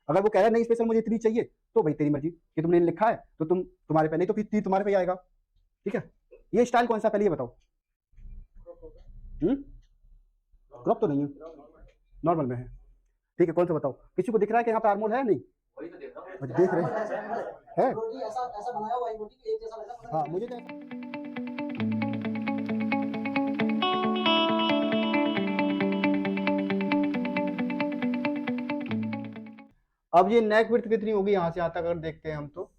अगर वो कह रहा है नहीं स्पेशल मुझे इतनी चाहिए तो भाई तेरी मर्जी कि तुमने लिखा है तो तुम्हारे पे, नहीं तो फिर तीर तुम्हारे पे ही आएगा। ठीक है, ये स्टाइल कौन सा पहले ये बताओ। क्रॉप तो नहीं है, नॉर्मल में है। ठीक है, कौन सा बताओ, किसी को दिख रहा है कि यहाँ पे आर्मोल है नहीं? वही तो देख रहा हूँ। देख रहे हैं रोटी ऐसा बनाया हुआ है, रोटी की एक जैसा लग रहा है। हाँ मुझे तो अब ये नेक विड्थ कितनी होगी यहाँ से यहाँ तक अगर देखते हैं हम तो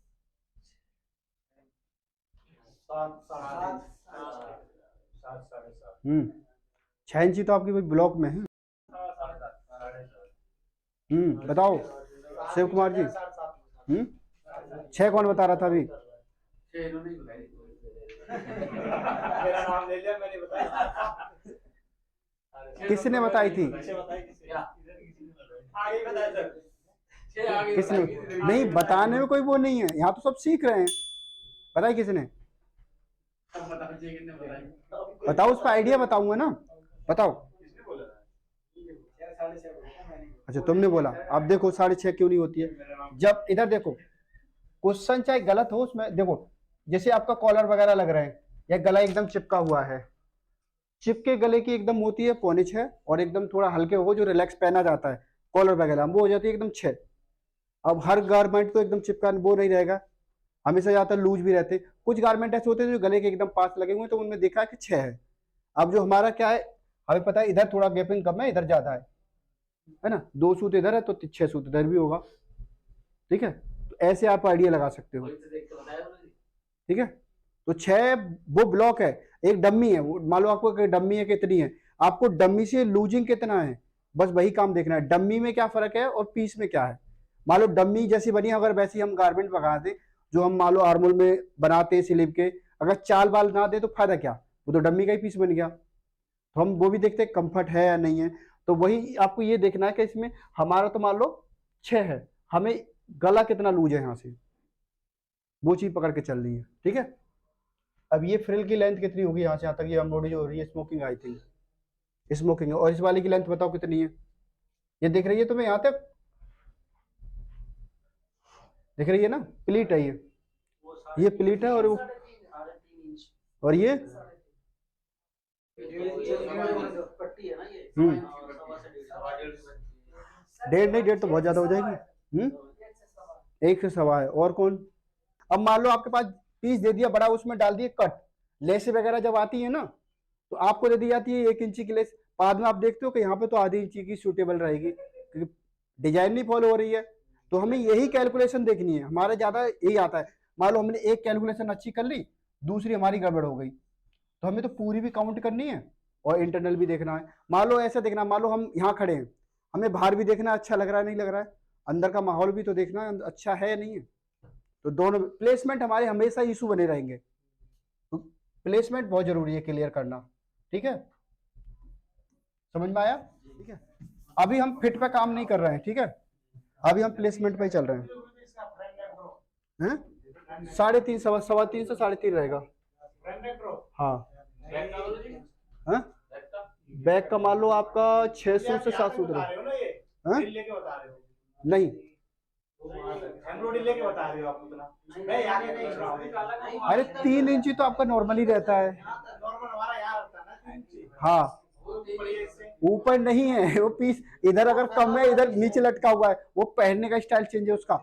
6 इंची तो आपकी ब्लॉक में है। बताओ शिव कुमार जी। 6 कौन बता रहा था अभी? मेरा नाम ले लिया, मैंने बताया। किसने बताई थी? किसने? नहीं बताने में कोई वो नहीं है, यहाँ तो सब सीख रहे हैं। बताइए किसने? बताओ, उस पर आइडिया बताऊंगा ना। बताओ। अच्छा तुमने बोला, अब देखो 6.5 क्यों नहीं होती है। जब इधर देखो, क्वेश्चन चाहे गलत हो उसमें देखो, जैसे आपका कॉलर वगैरह लग रहे हैं या गला एकदम चिपका हुआ है, चिपके गले की एकदम होती है 5.5 और एकदम थोड़ा हल्के हो जो रिलैक्स पहना जाता है कॉलर वगैरह, वो हो जाती है एकदम 6। अब हर गारमेंट तो एकदम चिपका वो नहीं रहेगा, हमेशा ज्यादातर लूज भी रहते। कुछ गारमेंट ऐसे होते हैं जो गले के एकदम पास लगे हुए हैं, तो उनमें देखा है कि 6 है। अब जो हमारा क्या है, हमें पता है इधर थोड़ा गैपिंग कम है, इधर ज्यादा है ना, 2 सूत इधर है तो 6 सूत इधर भी होगा। ठीक है, तो ऐसे आप आइडिया लगा सकते हो। ठीक है, तो 6 वो ब्लॉक है, एक डम्मी है, वो मान लो आपको डम्मी है कितनी है, आपको डम्मी से लूजिंग कितना है, बस वही काम देखना है, डम्मी में क्या फर्क है और पीस में क्या है। मान लो डम्मी जैसी बनी, अगर वैसी हम गारमेंट मंगा दें जो हम मान लो आर्मोल में बनाते हैं स्लीव के, अगर चाल बाल ना दे तो फायदा क्या, वो तो डम्मी का ही पीस बन गया। तो हम वो भी देखते हैं कंफर्ट है या नहीं है। तो वही आपको ये देखना है कि इसमें हमारा तो मान लो 6 है, हमें गला कितना लूज है यहाँ से, वो चीज पकड़ के चल रही है। ठीक है, अब ये फ्रिल की लेंथ कितनी होगी यहाँ से यहाँ तक, ये एम्ब्रॉयडरी जो हो रही है स्मोकिंग, आई थिंक स्मोकिंग है। और इस वाली की लेंथ बताओ कितनी है, ये दिख रही है तुम्हें यहाँ तक, दिख रही है ना, प्लीट है ये प्लीट है। और ये डेढ़ नहीं, डेढ़ तो बहुत ज्यादा हो जाएगी। 1 से 1.25 है। और कौन? अब मान लो आपके पास पीस दे दिया बड़ा, उसमें डाल दिए कट, लेस वगैरह जब आती है ना तो आपको दे दी जाती है 1 इंची की लेस, बाद में आप देखते हो कि यहाँ पे तो आधी इंची की सूटेबल रहेगी क्योंकि डिजाइन नहीं फॉलो हो रही है। तो हमें यही कैलकुलेशन देखनी है, हमारा ज्यादा यही आता है। मान लो हमने एक कैलकुलेशन अच्छी कर ली, दूसरी हमारी गड़बड़ हो गई, तो हमें तो पूरी भी काउंट करनी है और इंटरनल भी देखना है। मान लो ऐसा देखना, मान लो हम यहाँ खड़े हैं, हमें बाहर भी देखना अच्छा लग रहा है नहीं लग रहा है, अंदर का माहौल भी तो देखना है अच्छा है या नहीं है। तो दोनों प्लेसमेंट हमारे हमेशा इशू बने रहेंगे, तो प्लेसमेंट बहुत जरूरी है क्लियर करना। ठीक है, समझ में आया? ठीक है, अभी हम फिट पे काम नहीं कर रहे हैं, ठीक है, अभी हम प्लेसमेंट पे ही चल रहे हैं। 3.5 3 से 3.5 रहेगा। हाँ हाँ, बैग का मान लो आपका 600 से 700 नहीं, लेके बता रहे हो आप उतना। अरे 3 इंची तो आपका नॉर्मली रहता है। हाँ, ऊपर नहीं है वो पीस, इधर अगर कम है इधर नीचे लटका हुआ है, वो पहनने का स्टाइल चेंज है उसका।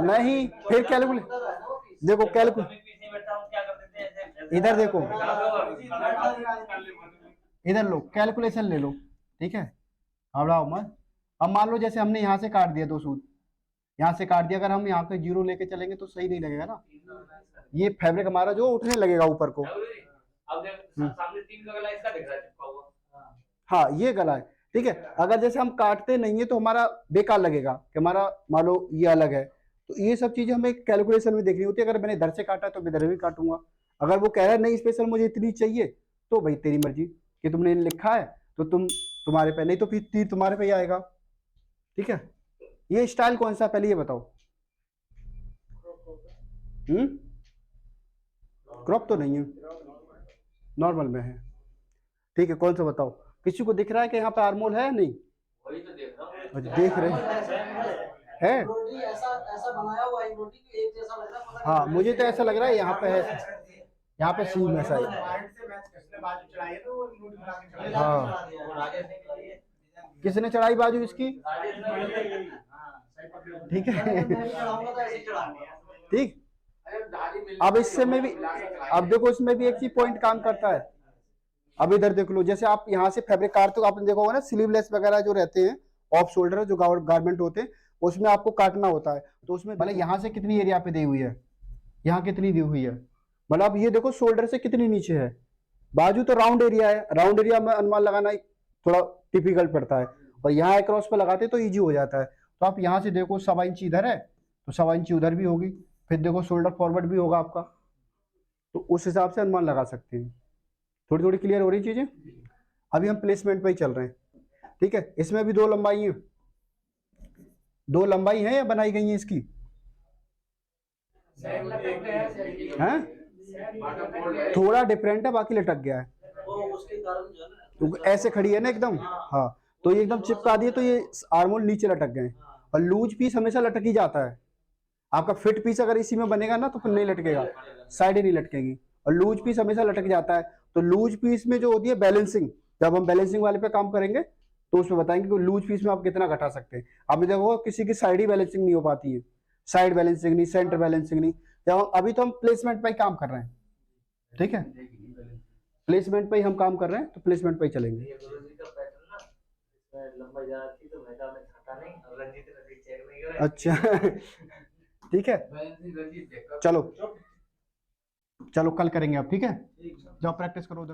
नहीं फिर कैलकुलेट, देखो कैलकुलेट, इधर देखो, इधर लो कैलकुलेशन ले लो। ठीक है, घबराओ मत। अब मान लो जैसे हमने यहाँ से काट दिया 2 सूट, यहाँ से काट दिया, अगर हम यहाँ पे 0 लेके चलेंगे तो सही नहीं लगेगा ना, ये फैब्रिक हमारा जो उठने लगेगा ऊपर को। हाँ ये गला है। ठीक है, अगर जैसे हम काटते नहीं है तो हमारा बेकार लगेगा कि हमारा मान लो ये अलग है। तो ये सब चीजें हमें कैलकुलेशन में देखनी होती है, अगर मैंने इधर से काटा तो मैं इधर भी काटूंगा। अगर वो कह रहा है नहीं स्पेशल मुझे इतनी चाहिए तो भाई तेरी मर्जी कि तुमने लिखा है तो तुम्हारे पे, नहीं तो फिर तीर तुम्हारे पे ही आएगा। ठीक है, ये स्टाइल कौन सा पहले ये बताओ। क्रॉप तो नहीं है, नॉर्मल में है। ठीक है, कौन सा बताओ, किसी को दिख रहा है कि यहाँ पे आर्मोल है या नहीं? वही तो देख रहा हूँ। अच्छा, देख रहे हैं? एम्ब्रॉयडरी ऐसा ऐसा बनाया हुआ है एम्ब्रॉयडरी कि एक जैसा लग रहा है, पता नहीं हाँ, मुझे तो ऐसा लग रहा है यहाँ पे है, यहाँ पे सीम है शायद। हाँ, किसने चढ़ाई बाजू इसकी? ठीक है। मैं चढ़ाऊंगा तो ऐसे ही चढ़ाऊंगा। ठीक। अब इससे में भी, अब देखो इसमें भी एक चीज पॉइंट काम करता है। अब इधर देख लो, जैसे आप यहाँ से फैब्रिक काटते हो, आपने देखा होगा ना स्लीवलेस वगैरह जो रहते हैं, ऑफ शोल्डर जो गारमेंट होते हैं, उसमें आपको काटना होता है। तो उसमें मतलब यहाँ से कितनी एरिया पे दी हुई है, यहाँ कितनी दी हुई है, मतलब ये देखो शोल्डर से कितनी नीचे है। बाजू तो राउंड एरिया है, राउंड एरिया में अनुमान लगाना थोड़ा टिपिकल पड़ता है, और यहाँ अक्रॉस पे लगाते तो ईजी हो जाता है। तो आप यहाँ से देखो 1.25 इंच इधर है तो 1.25 इंच उधर भी होगी, फिर देखो शोल्डर फॉरवर्ड भी होगा आपका, तो उस हिसाब से अनुमान लगा सकते हैं। थोड़ी थोड़ी क्लियर हो रही चीजें। अभी हम प्लेसमेंट पे ही चल रहे हैं, ठीक है। इसमें भी 2 लंबाई है, 2 लंबाई है या बनाई गई है इसकी? हैं? थोड़ा डिफरेंट है, बाकी लटक गया है, वो उसके कारण जो है ना, तो ऐसे खड़ी है ना एकदम। हाँ, तो ये एकदम चिपका दिए तो ये आर्मोल नीचे लटक गए। और लूज पीस हमेशा लटक ही जाता है। आपका फिट पीस अगर इसी में बनेगा ना तो फिर नहीं लटकेगा, साइडें नहीं लटकेगी, और लूज पीस हमेशा लटक जाता है। तो लूज पीस में जो होती है बैलेंसिंग, जब हम बैलेंसिंग वाले पे काम करेंगे तो उसमें बताएंगे कि लूज पीस में आप कितना घटा सकते हैं। आपने देखो किसी की साइड ही बैलेंसिंग नहीं हो पाती है, साइड बैलेंसिंग नहीं, सेंटर बैलेंसिंग नहीं। जब अभी तो हम प्लेसमेंट पे ही काम कर रहे हैं, ठीक है, प्लेसमेंट पे ही हम काम कर रहे हैं, तो प्लेसमेंट पे ही चलेंगे। ये गुरुजी का पैटर्न ना, इसमें लंबाई ज्यादा थी तो मैं कहा मैं खाता नहीं, और रंजीत रंजीत चेक नहीं कर रहा। अच्छा। ठीक है, रंजीत देखा चलो चलो कल करेंगे आप, ठीक है, जाओ प्रैक्टिस करो उधर।